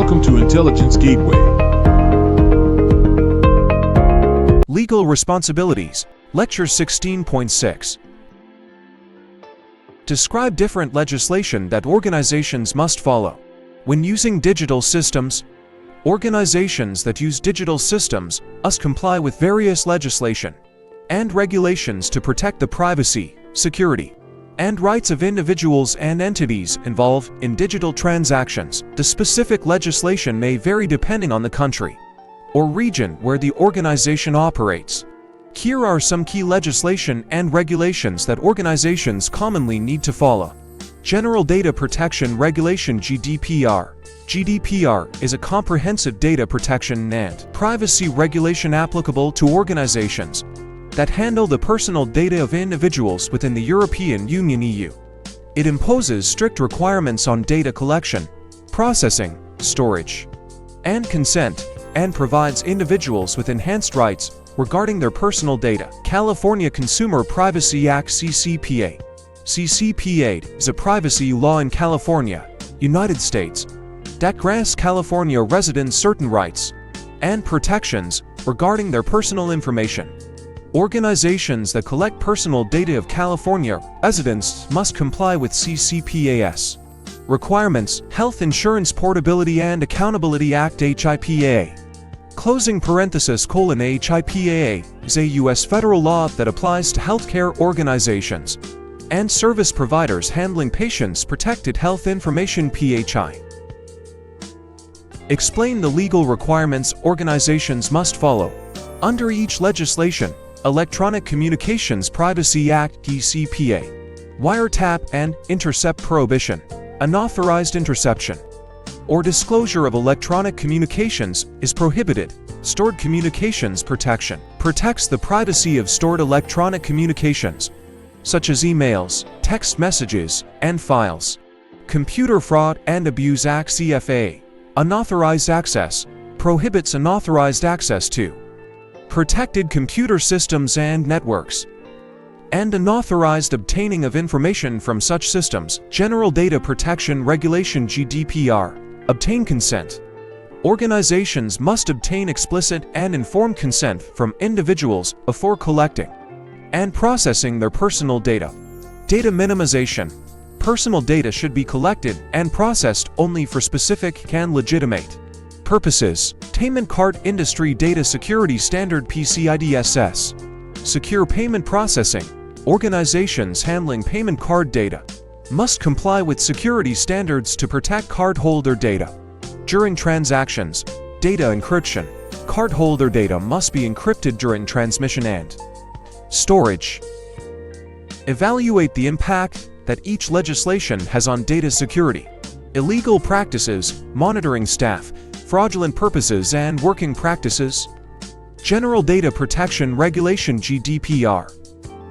Welcome to Intelligence Gateway. Legal Responsibilities, Lecture 16.6. Describe different legislation that organizations must follow. When using digital systems, organizations that use digital systems must comply with various legislation and regulations to protect the privacy, security, and rights of individuals and entities involved in digital transactions. The specific legislation may vary depending on the country or region where the organization operates. Here are some key legislation and regulations that organizations commonly need to follow. General Data Protection Regulation (GDPR). GDPR is a comprehensive data protection and privacy regulation applicable to organizations that handle the personal data of individuals within the European Union (EU). It imposes strict requirements on data collection, processing, storage, and consent, and provides individuals with enhanced rights regarding their personal data. California Consumer Privacy Act (CCPA). CCPA is a privacy law in California, United States, that grants California residents certain rights and protections regarding their personal information. Organizations that collect personal data of California residents must comply with CCPA's requirements. Health Insurance Portability and Accountability Act (HIPAA). (HIPAA is a U.S. federal law that applies to healthcare organizations and service providers handling patients' protected health information (PHI). Explain the legal requirements organizations must follow. Under each legislation, Electronic Communications Privacy Act (ECPA), wiretap and intercept prohibition, unauthorized interception, or disclosure of electronic communications is prohibited. Stored Communications Protection protects the privacy of stored electronic communications, such as emails, text messages, and files. Computer Fraud and Abuse Act (CFA), unauthorized access, prohibits unauthorized access to protected computer systems and networks, and unauthorized obtaining of information from such systems. General Data Protection Regulation (GDPR), obtain consent. Organizations must obtain explicit and informed consent from individuals before collecting and processing their personal data. Data minimization. Personal data should be collected and processed only for specific and legitimate purposes. Payment Card Industry Data Security Standard (PCI-DSS). Secure payment processing. Organizations handling payment card data must comply with security standards to protect cardholder data. During transactions, data encryption. Cardholder data must be encrypted during transmission and storage. Evaluate the impact that each legislation has on data security. Illegal practices, monitoring staff, fraudulent purposes and working practices. General Data Protection Regulation (GDPR).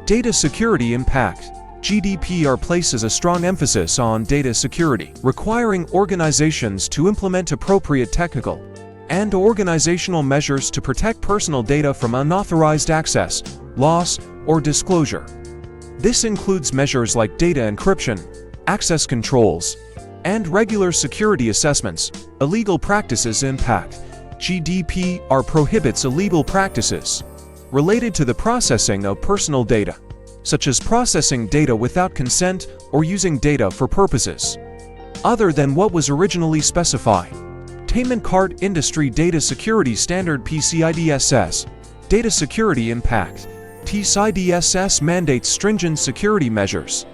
Data security impact. GDPR places a strong emphasis on data security, requiring organizations to implement appropriate technical and organizational measures to protect personal data from unauthorized access, loss, or disclosure. This includes measures like data encryption, access controls, and regular security assessments. Illegal practices impact. GDPR prohibits illegal practices related to the processing of personal data, such as processing data without consent or using data for purposes other than what was originally specified. Payment Card Industry Data Security Standard (PCI-DSS). Data security impact. PCI-DSS mandates stringent security measures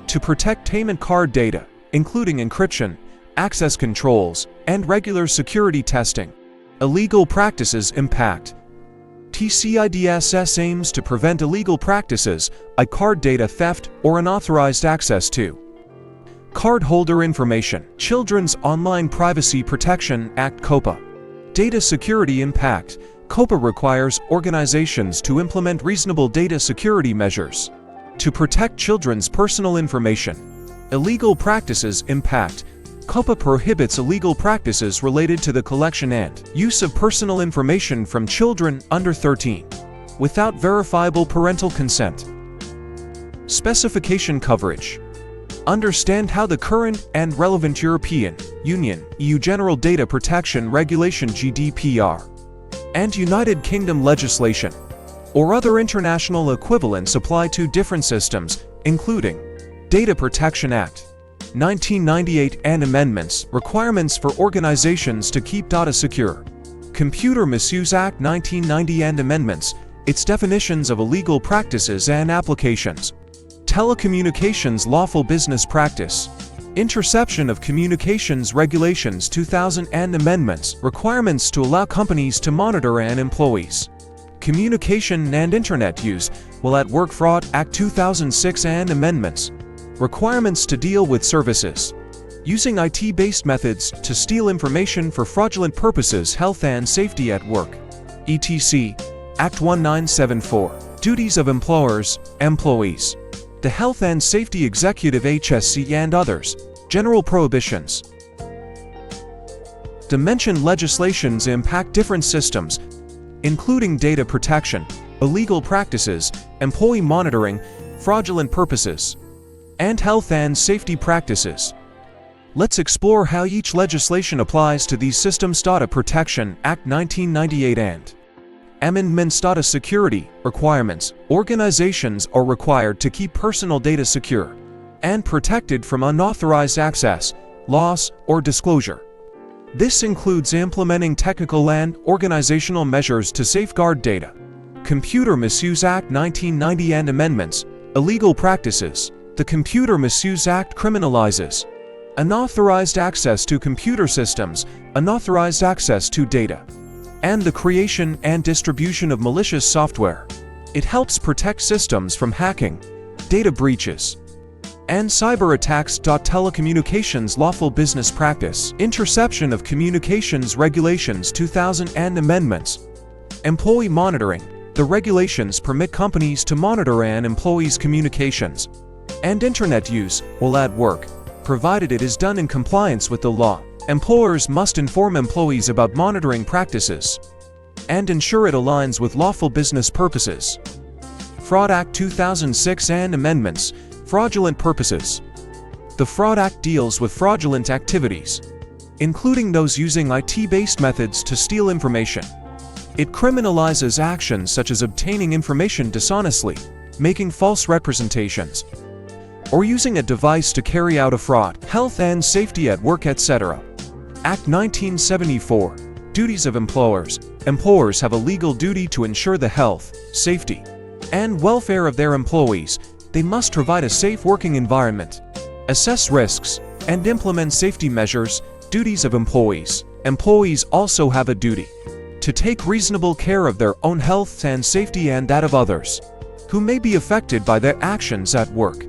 to protect payment card data, including encryption, access controls, and regular security testing. Illegal practices impact. PCI-DSS aims to prevent illegal practices like card data theft or unauthorized access to cardholder information. Children's Online Privacy Protection Act (COPPA). Data security impact. COPPA requires organizations to implement reasonable data security measures to protect children's personal information. Illegal practices impact. COPPA prohibits illegal practices related to the collection and use of personal information from children under 13 without verifiable parental consent. Specification coverage. Understand how the current and relevant European Union (EU) General Data Protection Regulation (GDPR) and United Kingdom legislation or other international equivalents apply to different systems, including Data Protection Act 1998 and amendments, requirements for organizations to keep data secure, Computer Misuse Act 1990 and amendments, its definitions of illegal practices and applications, Telecommunications Lawful Business Practice, Interception of Communications Regulations 2000 and amendments, requirements to allow companies to monitor and employees, Communication and Internet Use While at Work Fraud Act 2006 and amendments, requirements to deal with services using IT-based methods to steal information for fraudulent purposes, Health and Safety at Work, etc. Act 1974, Duties of Employers, Employees, the Health and Safety Executive HSE and others, General Prohibitions. The mentioned legislations impact different systems, including data protection, illegal practices, employee monitoring, fraudulent purposes, and health and safety practices. Let's explore how each legislation applies to these systems. Data Protection Act 1998 and amendments. Data security requirements. Organizations are required to keep personal data secure and protected from unauthorized access, loss, or disclosure. This includes implementing technical and organizational measures to safeguard data. Computer Misuse Act 1990 and amendments. Illegal practices. The Computer Misuse Act criminalizes unauthorized access to computer systems, unauthorized access to data, and the creation and distribution of malicious software. It helps protect systems from hacking, data breaches, and cyber attacks. Telecommunications Lawful Business Practice, Interception of Communications Regulations 2000 and amendments, employee monitoring. The regulations permit companies to monitor an employee's communications and internet use while at work, provided it is done in compliance with the law. Employers must inform employees about monitoring practices and ensure it aligns with lawful business purposes. Fraud Act 2006 and amendments. Fraudulent purposes. The Fraud Act deals with fraudulent activities, including those using IT-based methods to steal information. It criminalizes actions such as obtaining information dishonestly, making false representations, or using a device to carry out a fraud. Health and Safety at Work, etc. Act 1974. Duties of Employers. Employers have a legal duty to ensure the health, safety, and welfare of their employees. They must provide a safe working environment, assess risks, and implement safety measures. Duties of employees. Employees also have a duty to take reasonable care of their own health and safety and that of others who may be affected by their actions at work.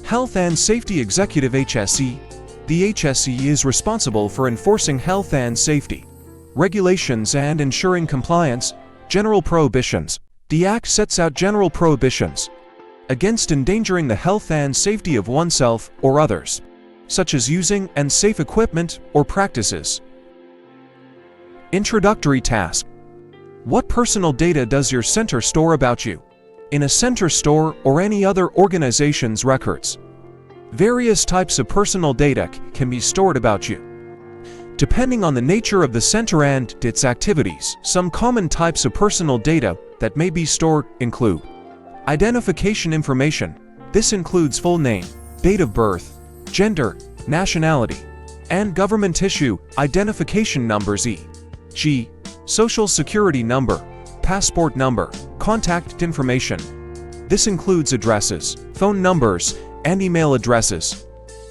Health and Safety Executive HSE. The HSE is responsible for enforcing health and safety regulations and ensuring compliance. General Prohibitions. The Act sets out general prohibitions against endangering the health and safety of oneself or others, such as using unsafe equipment or practices. Introductory task. What personal data does your center store about you? In a center store or any other organization's records, various types of personal data can be stored about you. Depending on the nature of the center and its activities, some common types of personal data that may be stored include identification information. This includes full name, date of birth, gender, nationality, and government issue identification numbers, e.g., social security number, passport number, contact information. This includes addresses, phone numbers, and email addresses.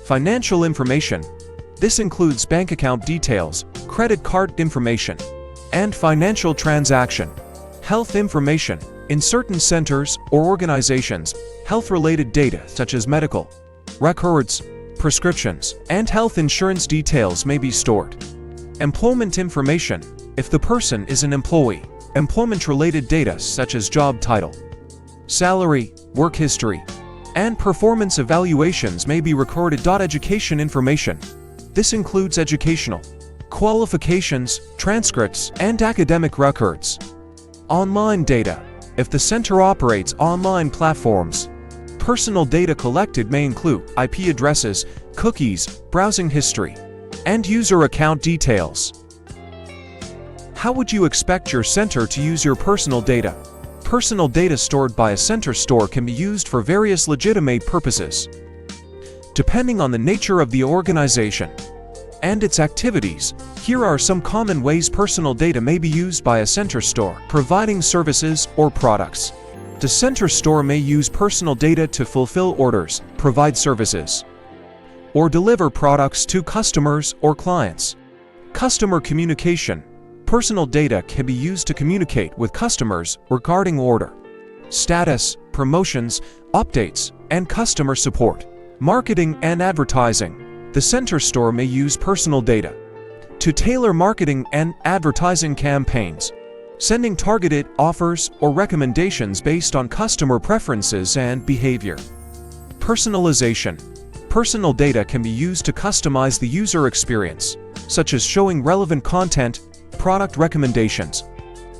Financial information. This includes bank account details, credit card information, and financial transaction. Health information. In certain centers or organizations, health-related data such as medical records, prescriptions, and health insurance details may be stored. Employment information. If the person is an employee, employment-related data such as job title, salary, work history, and performance evaluations may be recorded. Education information. This includes educational qualifications, transcripts, and academic records. Online data. If the center operates online platforms, Personal data collected may include IP addresses, cookies, browsing history, and user account details. How would you expect your center to use your personal data? Personal data stored by a center store can be used for various legitimate purposes. Depending on the nature of the organization and its activities, here are some common ways personal data may be used by a center store: providing services or products. The center store may use personal data to fulfill orders, provide services, or deliver products to customers or clients. Customer communication. Personal data can be used to communicate with customers regarding order status, promotions, updates, and customer support. Marketing and advertising. The center store may use personal data to tailor marketing and advertising campaigns, sending targeted offers or recommendations based on customer preferences and behavior. Personalization. Personal data can be used to customize the user experience, such as showing relevant content, product recommendations,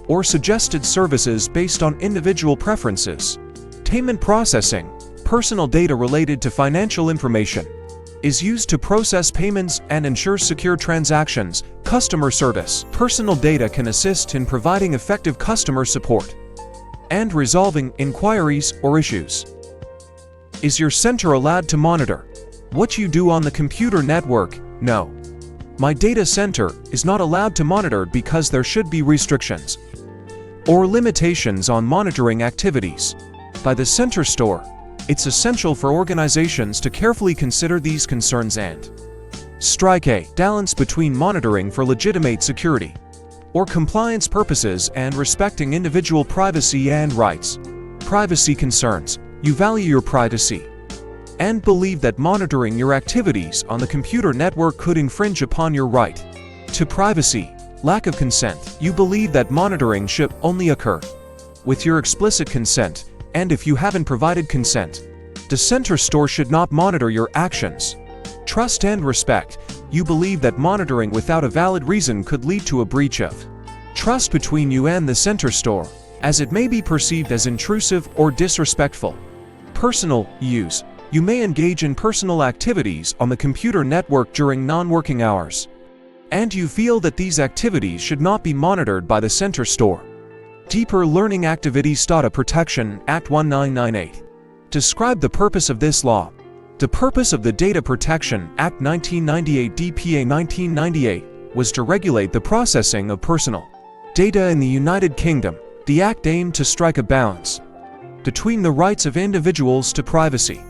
or suggested services based on individual preferences. Payment processing. Personal data related to financial information is used to process payments and ensure secure transactions. Customer service. Personal data can assist in providing effective customer support and resolving inquiries or issues. Is your center allowed to monitor what you do on the computer network? No. My data center is not allowed to monitor because there should be restrictions or limitations on monitoring activities by the center store. It's essential for organizations to carefully consider these concerns and strike a balance between monitoring for legitimate security or compliance purposes and respecting individual privacy and rights. Privacy concerns. You value your privacy and believe that monitoring your activities on the computer network could infringe upon your right to privacy. Lack of consent. You believe that monitoring should only occur with your explicit consent, and if you haven't provided consent, the center store should not monitor your actions. Trust and respect. You believe that monitoring without a valid reason could lead to a breach of trust between you and the center store, as it may be perceived as intrusive or disrespectful. Personal use. You may engage in personal activities on the computer network during non-working hours, and you feel that these activities should not be monitored by the center store. Deeper Learning Activities. Data Protection Act 1998. Describe the purpose of this law. The purpose of the Data Protection Act 1998 DPA 1998 was to regulate the processing of personal data in the United Kingdom. The Act aimed to strike a balance between the rights of individuals to privacy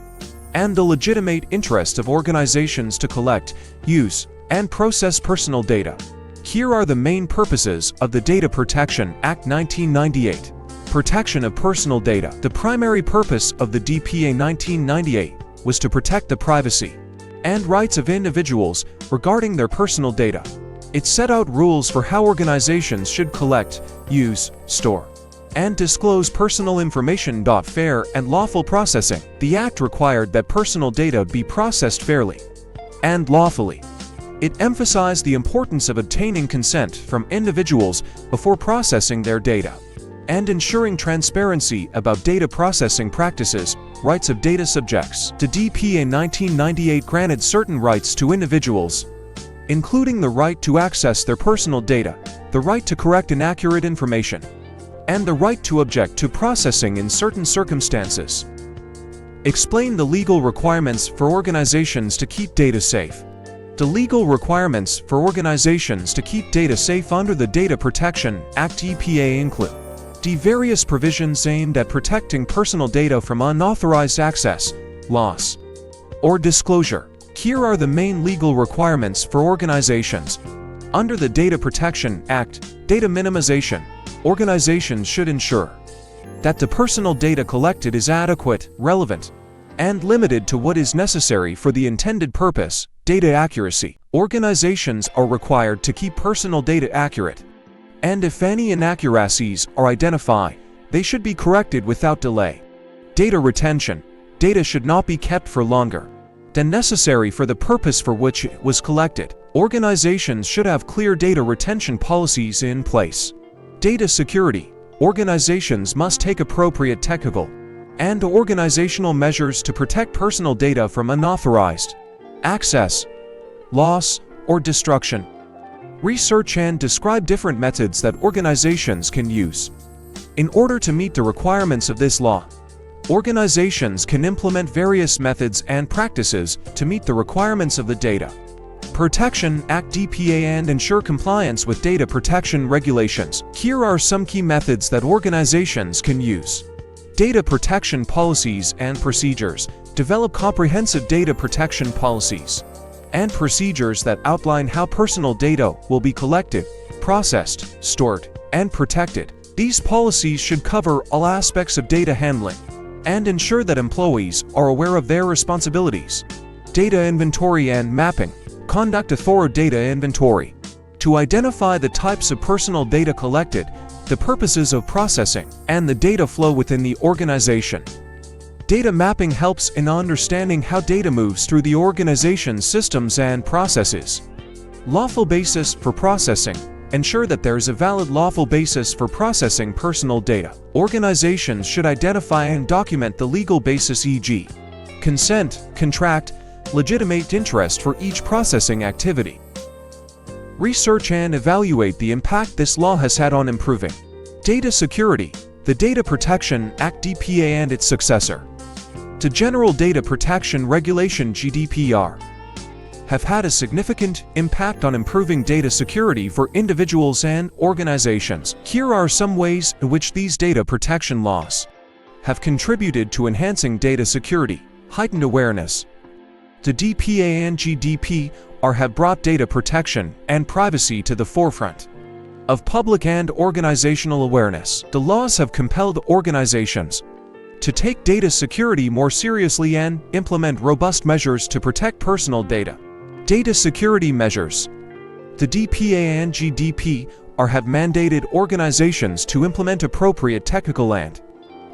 and the legitimate interest of organizations to collect, use, and process personal data. Here are the main purposes of the Data Protection Act 1998. Protection of personal data. The primary purpose of the DPA 1998 was to protect the privacy and rights of individuals regarding their personal data. It set out rules for how organizations should collect, use, store, and disclose personal information. Fair and lawful processing. The Act required that personal data be processed fairly and lawfully. It emphasized the importance of obtaining consent from individuals before processing their data and ensuring transparency about data processing practices. Rights of data subjects. The DPA 1998 granted certain rights to individuals, including the right to access their personal data, the right to correct inaccurate information, and the right to object to processing in certain circumstances. Explain the legal requirements for organizations to keep data safe. The legal requirements for organizations to keep data safe under the Data Protection Act DPA include the various provisions aimed at protecting personal data from unauthorized access, loss, or disclosure. Here are the main legal requirements for organizations. Under the Data Protection Act, data minimization. Organizations should ensure that the personal data collected is adequate, relevant, and limited to what is necessary for the intended purpose. Data accuracy. Organizations are required to keep personal data accurate, and if any inaccuracies are identified, they should be corrected without delay. Data retention. Data should not be kept for longer than necessary for the purpose for which it was collected. Organizations should have clear data retention policies in place. Data security. Organizations must take appropriate technical and organizational measures to protect personal data from unauthorized access, loss, or destruction. Research and describe different methods that organizations can use. In order to meet the requirements of this law, organizations can implement various methods and practices to meet the requirements of the Data Protection Act (DPA) and ensure compliance with data protection regulations. Here are some key methods that organizations can use. Data protection policies and procedures. Develop comprehensive data protection policies and procedures that outline how personal data will be collected, processed, stored, and protected. These policies should cover all aspects of data handling and ensure that employees are aware of their responsibilities. Data inventory and mapping. Conduct a thorough data inventory to identify the types of personal data collected, the purposes of processing, and the data flow within the organization. Data mapping helps in understanding how data moves through the organization's systems and processes. Lawful basis for processing. Ensure that there is a valid lawful basis for processing personal data. Organizations should identify and document the legal basis, e.g., consent, contract, legitimate interest for each processing activity. Research and evaluate the impact this law has had on improving data security. The Data Protection Act (DPA) and its successor, the General Data Protection Regulation (GDPR), have had a significant impact on improving data security for individuals and organizations. Here are some ways in which these data protection laws have contributed to enhancing data security. Heightened awareness. The DPA and GDPR have brought data protection and privacy to the forefront of public and organizational awareness. The laws have compelled organizations to take data security more seriously and implement robust measures to protect personal data. Data security measures. The DPA and GDPR have mandated organizations to implement appropriate technical and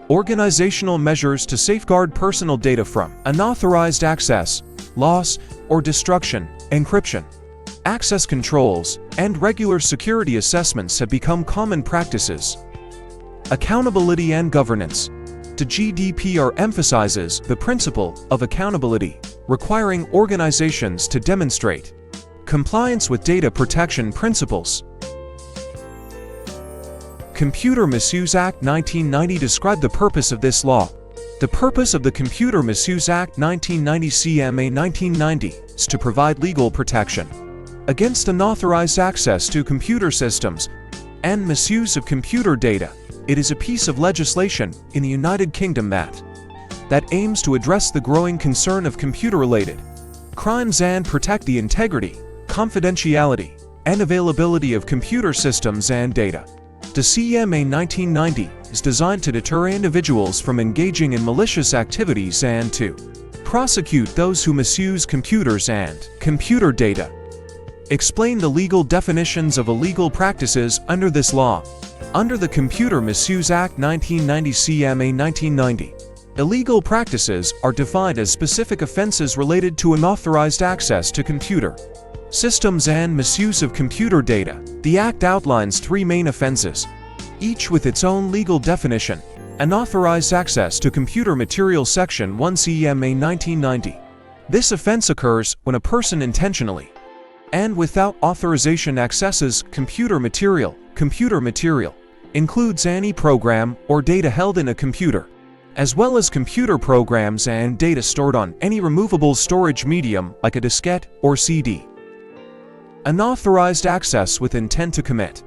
organizational measures to safeguard personal data from unauthorized access, loss, or destruction. Encryption, access controls, and regular security assessments have become common practices. Accountability and governance. The GDPR emphasizes the principle of accountability, requiring organizations to demonstrate compliance with data protection principles. Computer Misuse Act 1990 described the purpose of this law. The purpose of the Computer Misuse Act 1990 CMA 1990 is to provide legal protection against unauthorized access to computer systems and misuse of computer data. It is a piece of legislation in the United Kingdom that aims to address the growing concern of computer-related crimes and protect the integrity, confidentiality, and availability of computer systems and data. The CMA 1990 is designed to deter individuals from engaging in malicious activities and to prosecute those who misuse computers and computer data. Explain the legal definitions of illegal practices under this law. Under the Computer Misuse Act 1990 CMA 1990, illegal practices are defined as specific offenses related to unauthorized access to computer systems and misuse of computer data. The Act outlines three main offenses, each with its own legal definition. Unauthorized access to computer material. Section 1 CMA 1990. This offense occurs when a person intentionally and without authorization accesses computer material. Computer material includes any program or data held in a computer, as well as computer programs and data stored on any removable storage medium like a diskette or CD. Unauthorized access with intent to commit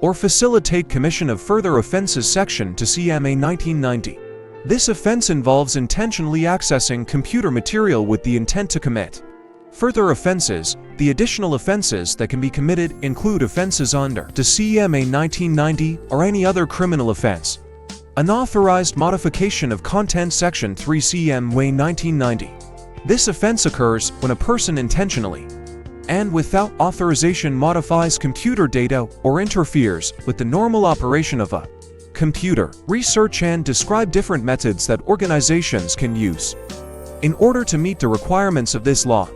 or facilitate commission of further offenses. Section 2 CMA 1990. This offense involves intentionally accessing computer material with the intent to commit further offenses. The additional offenses that can be committed include offenses under the CMA 1990 or any other criminal offense. Unauthorized modification of content. Section 3 CMA 1990. This offense occurs when a person intentionally and without authorization modifies computer data or interferes with the normal operation of a computer. Research and describe different methods that organizations can use in order to meet the requirements of this law.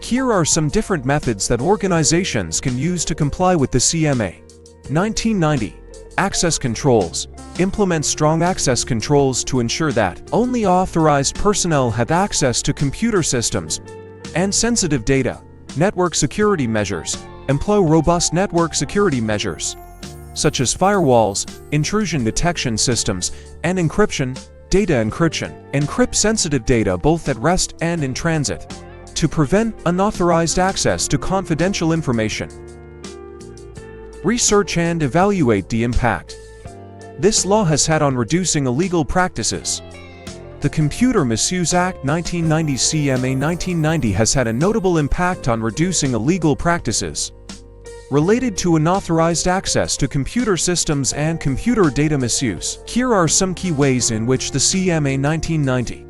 Here are some different methods that organizations can use to comply with the CMA 1990. Access controls. Implement strong access controls to ensure that only authorized personnel have access to computer systems and sensitive data. Network security measures. Employ robust network security measures, such as firewalls, intrusion detection systems, and encryption. Data encryption. Encrypt sensitive data both at rest and in transit to prevent unauthorized access to confidential information. Research and evaluate the impact this law has had on reducing illegal practices. The Computer Misuse Act 1990 CMA 1990 has had a notable impact on reducing illegal practices related to unauthorized access to computer systems and computer data misuse. Here are some key ways in which the CMA 1990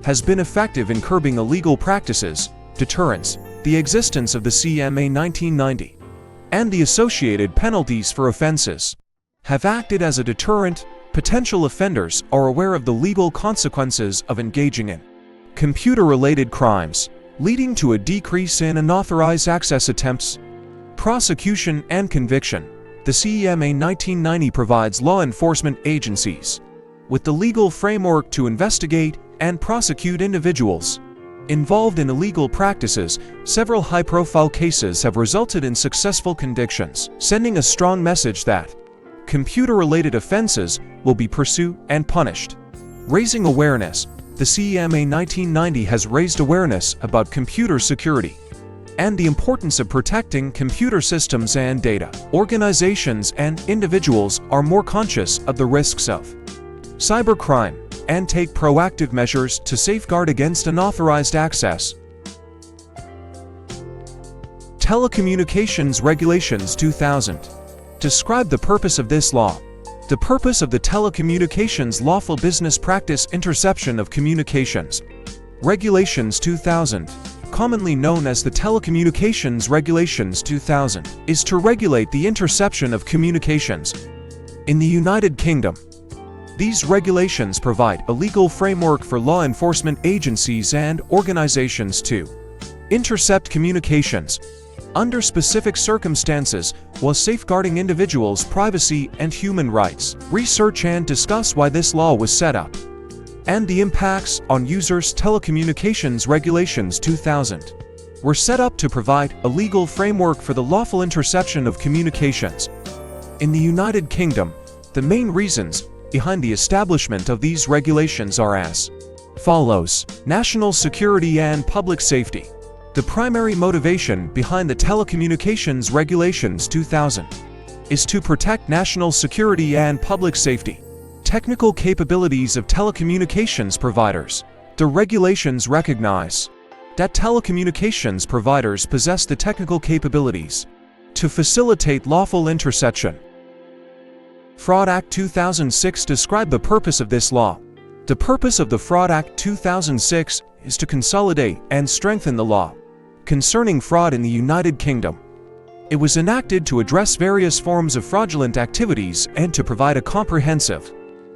has been effective in curbing illegal practices. Deterrence. The existence of the CMA 1990 and the associated penalties for offenses have acted as a deterrent. Potential offenders are aware of the legal consequences of engaging in computer-related crimes, leading to a decrease in unauthorized access attempts. Prosecution and conviction. The CMA 1990 provides law enforcement agencies with the legal framework to investigate and prosecute individuals involved in illegal practices. Several high-profile cases have resulted in successful convictions, sending a strong message that computer-related offenses will be pursued and punished. Raising awareness. The CMA 1990 has raised awareness about computer security and the importance of protecting computer systems and data. Organizations and individuals are more conscious of the risks of cybercrime and take proactive measures to safeguard against unauthorized access. Telecommunications Regulations 2000 describe the purpose of this law. The purpose of the Telecommunications Lawful Business Practice Interception of Communications Regulations 2000, commonly known as the Telecommunications Regulations 2000, is to regulate the interception of communications in the United Kingdom. These regulations provide a legal framework for law enforcement agencies and organizations to intercept communications under specific circumstances while safeguarding individuals' privacy and human rights. Research and discuss why this law was set up and the impacts on users. Telecommunications Regulations 2000 were set up to provide a legal framework for the lawful interception of communications in the United Kingdom. The main reasons behind the establishment of these regulations are as follows: national security and public safety. The primary motivation behind the Telecommunications Regulations 2000 is to protect national security and public safety. Technical capabilities of telecommunications providers. The regulations recognize that telecommunications providers possess the technical capabilities to facilitate lawful interception. Fraud Act 2006 describe the purpose of this law. The purpose of the Fraud Act 2006 is to consolidate and strengthen the law concerning fraud in the United Kingdom. It was enacted to address various forms of fraudulent activities and to provide a comprehensive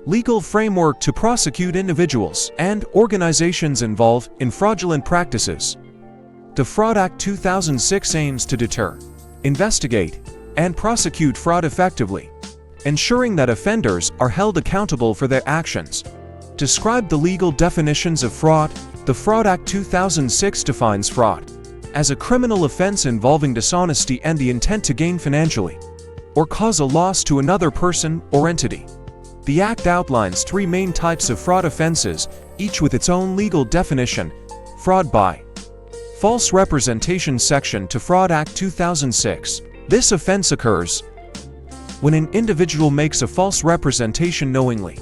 legal framework to prosecute individuals and organizations involved in fraudulent practices. The Fraud Act 2006 aims to deter, investigate, and prosecute fraud effectively, ensuring that offenders are held accountable for their actions. Describe the legal definitions of fraud. The Fraud Act 2006 defines fraud as a criminal offense involving dishonesty and the intent to gain financially or cause a loss to another person or entity. The Act outlines three main types of fraud offenses, each with its own legal definition. Fraud by false representation. Section to Fraud Act 2006. This offense occurs when an individual makes a false representation knowingly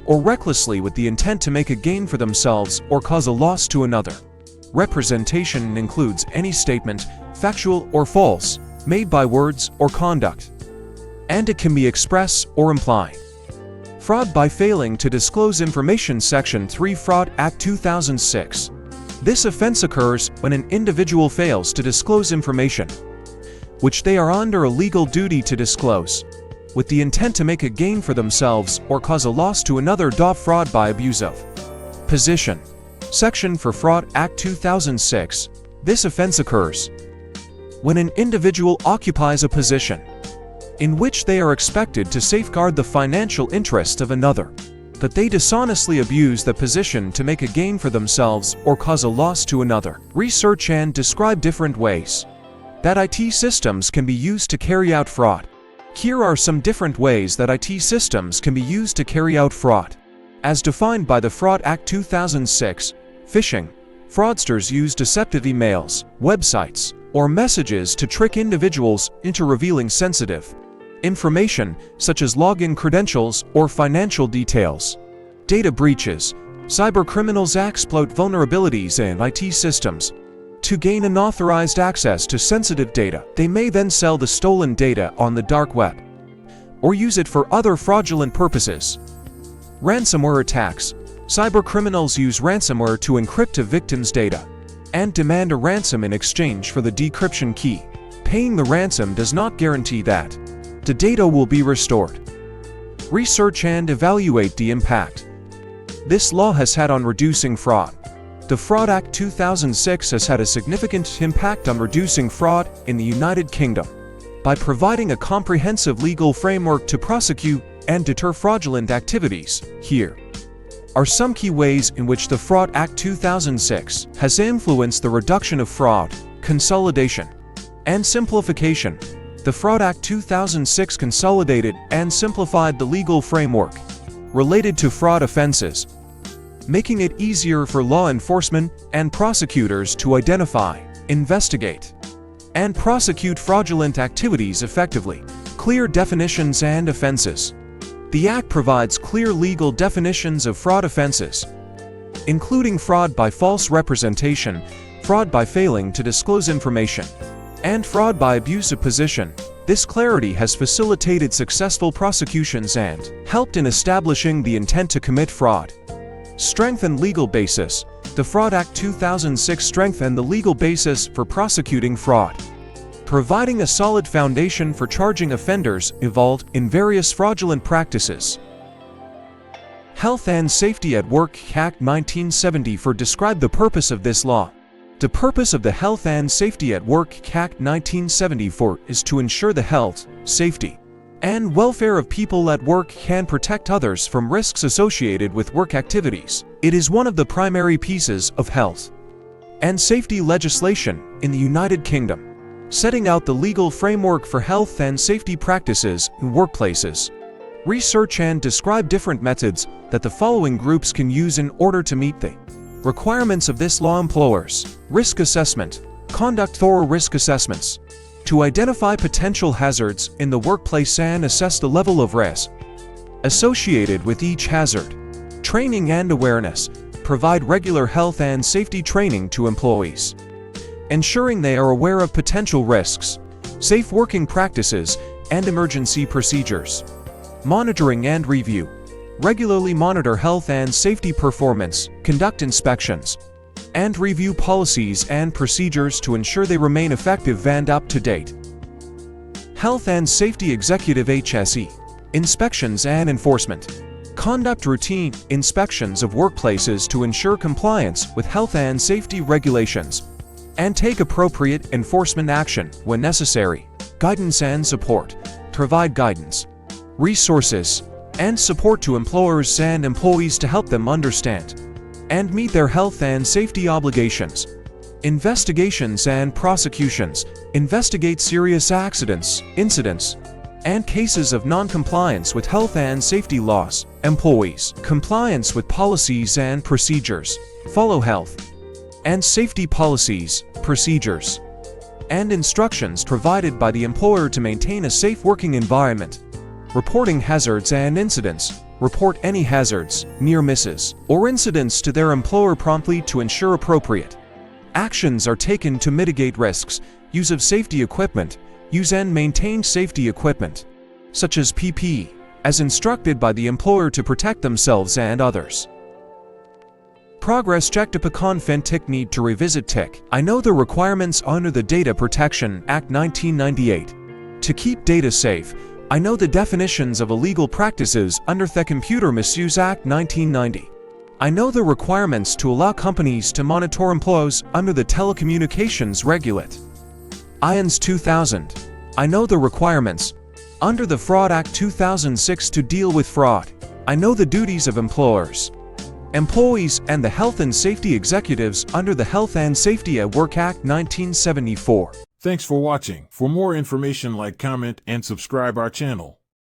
or recklessly with the intent to make a gain for themselves or cause a loss to another. Representation includes any statement, factual or false, made by words or conduct, and it can be express or implied. Fraud by failing to disclose information. Section 3 Fraud Act 2006. This offense occurs when an individual fails to disclose information which they are under a legal duty to disclose, with the intent to make a gain for themselves or cause a loss to another. Fraud by abuse of position. Section for Fraud Act 2006. This offense occurs when an individual occupies a position in which they are expected to safeguard the financial interests of another, but they dishonestly abuse the position to make a gain for themselves or cause a loss to another. Research and describe different ways that IT systems can be used to carry out fraud. Here are some different ways that IT systems can be used to carry out fraud. As defined by the Fraud Act 2006, phishing. Fraudsters use deceptive emails, websites, or messages to trick individuals into revealing sensitive information, such as login credentials or financial details. Data breaches. Cybercriminals exploit vulnerabilities in IT systems to gain unauthorized access to sensitive data. They may then sell the stolen data on the dark web or use it for other fraudulent purposes. Ransomware attacks. Cybercriminals use ransomware to encrypt a victim's data and demand a ransom in exchange for the decryption key. Paying the ransom does not guarantee that the data will be restored. Research and evaluate the impact this law has had on reducing fraud. The Fraud Act 2006 has had a significant impact on reducing fraud in the United Kingdom by providing a comprehensive legal framework to prosecute and deter fraudulent activities. Here are some key ways in which the Fraud Act 2006 has influenced the reduction of fraud, consolidation, and simplification. The Fraud Act 2006 consolidated and simplified the legal framework related to fraud offenses, making it easier for law enforcement and prosecutors to identify, investigate, and prosecute fraudulent activities effectively. Clear definitions and offenses. The Act provides clear legal definitions of fraud offenses, including fraud by false representation, fraud by failing to disclose information, and fraud by abuse of position. This clarity has facilitated successful prosecutions and helped in establishing the intent to commit fraud. Strengthened legal basis. The Fraud Act 2006 strengthened the legal basis for prosecuting fraud, providing a solid foundation for charging offenders involved in various fraudulent practices. Health and Safety at Work Act 1974 describe the purpose of this law. The purpose of the Health and Safety at Work Act 1974 is to ensure the health, safety, and welfare of people at work and protect others from risks associated with work activities. It is one of the primary pieces of health and safety legislation in the United Kingdom, setting out the legal framework for health and safety practices in workplaces. Research and describe different methods that the following groups can use in order to meet the requirements of this law. Employers. Risk assessment. Conduct thorough risk assessments to identify potential hazards in the workplace and assess the level of risk associated with each hazard. Training and awareness. Provide regular health and safety training to employees, ensuring they are aware of potential risks, safe working practices, and emergency procedures. Monitoring and review. Regularly monitor health and safety performance, conduct inspections, and review policies and procedures to ensure they remain effective and up to date. Health and Safety Executive HSE. Inspections and enforcement. Conduct routine inspections of workplaces to ensure compliance with health and safety regulations, and take appropriate enforcement action when necessary. Guidance and support. Provide guidance, resources, and support to employers and employees to help them understand and meet their health and safety obligations. Investigations and prosecutions. Investigate serious accidents, incidents, and cases of non-compliance with health and safety laws. Employees. Compliance with policies and procedures. Follow health and safety policies, procedures, and instructions provided by the employer to maintain a safe working environment. Reporting hazards and incidents. Report any hazards, near misses, or incidents to their employer promptly to ensure appropriate actions are taken to mitigate risks. Use of safety equipment. Use and maintain safety equipment, such as PPE, as instructed by the employer to protect themselves and others. Progress check. To Pecan Tick need to revisit Tick. I know the requirements under the Data Protection Act 1998. To keep data safe, I know the definitions of illegal practices under the Computer Misuse Act 1990. I know the requirements to allow companies to monitor employees under the Telecommunications Regulate. IANS 2000. I know the requirements Under the Fraud Act 2006 to deal with fraud, I know the duties of employers, employees, and the health and safety executives under the Health and Safety at Work Act 1974. Thanks for watching. For more information, like, comment, and subscribe our channel.